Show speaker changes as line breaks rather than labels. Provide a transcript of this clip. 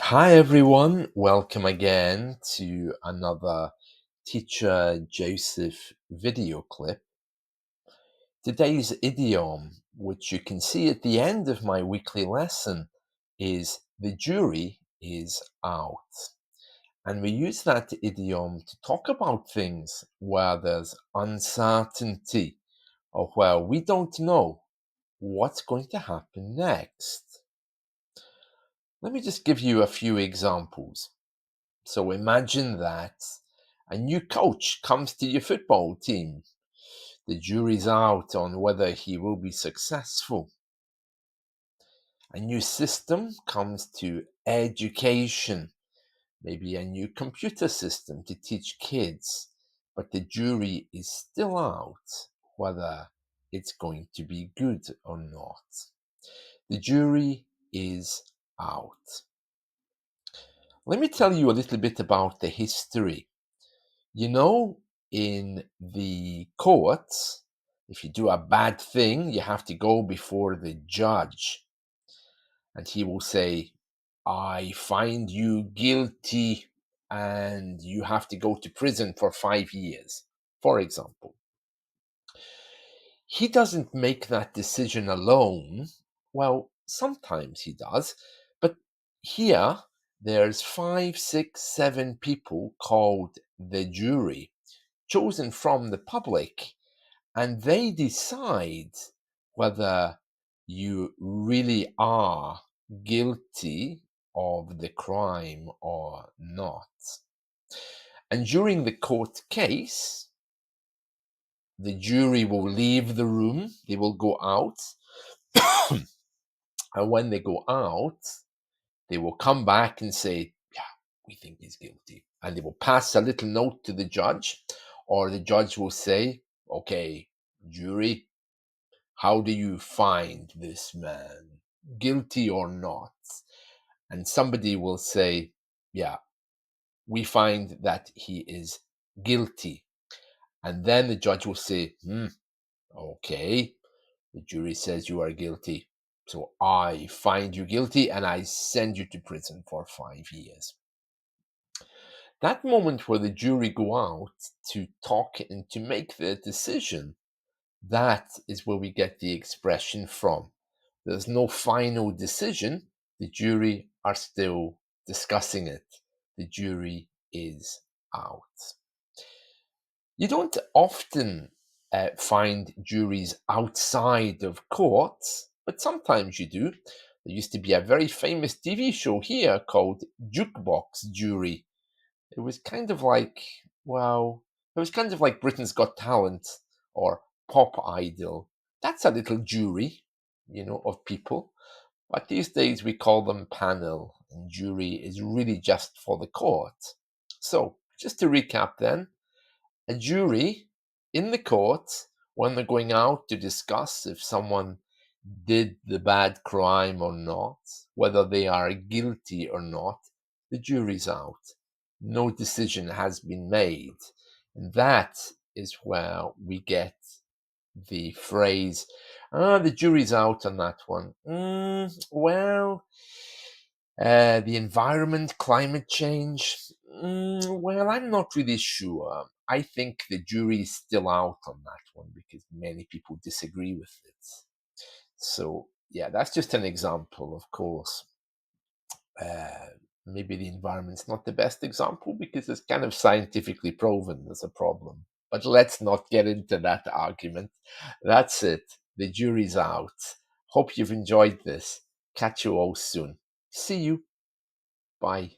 Hi everyone, welcome again to another Teacher Joseph video clip. Today's idiom, which you can see at the end of my weekly lesson, is the jury is out. And we use that idiom to talk about things where there's uncertainty or where we don't know what's going to happen next. Let me just give you a few examples. So imagine that a new coach comes to your football team. The jury's out on whether he will be successful. A new system comes to education, maybe a new computer system to teach kids, but the jury is still out whether it's going to be good or not. The jury is out. Let me tell you a little bit about the history. You know, in the courts, if you do a bad thing, you have to go before the judge, and he will say, I find you guilty, and you have to go to prison for 5 years, for example. He doesn't make that decision alone. Well, sometimes he does, but here there's 5, 6, 7 people called the jury, chosen from the public, and they decide whether you really are guilty of the crime or not. And during the court case, the jury will leave the room, they will go out, and when they go out, they will come back and say, yeah, we think he's guilty. And they will pass a little note to the judge, or the judge will say, okay, jury, how do you find this man? Guilty or not? And somebody will say, yeah, we find that he is guilty. And then the judge will say, okay, the jury says you are guilty. So I find you guilty and I send you to prison for 5 years. That moment where the jury go out to talk and to make their decision, that is where we get the expression from. There's no final decision. The jury are still discussing it. The jury is out. You don't often find juries outside of courts, but sometimes you do. There used to be a very famous TV show here called Jukebox Jury. It was kind of like, well, it was kind of like Britain's Got Talent or Pop Idol. That's a little jury, of people. But these days we call them panel, and jury is really just for the court. So, just to recap then, a jury in the court, when they're going out to discuss if someone did the bad crime or not, whether they are guilty or not, the jury's out. No decision has been made. And that is where we get the phrase, the jury's out on that one. The environment, climate change, well, I'm not really sure. I think the jury is still out on that one because many people disagree with it. So, yeah, that's just an example, of course. Uh, Maybe the environment's not the best example because it's kind of scientifically proven there's a problem. But let's not get into that argument. That's it. The jury's out. Hope you've enjoyed this. Catch you all soon. See you. Bye.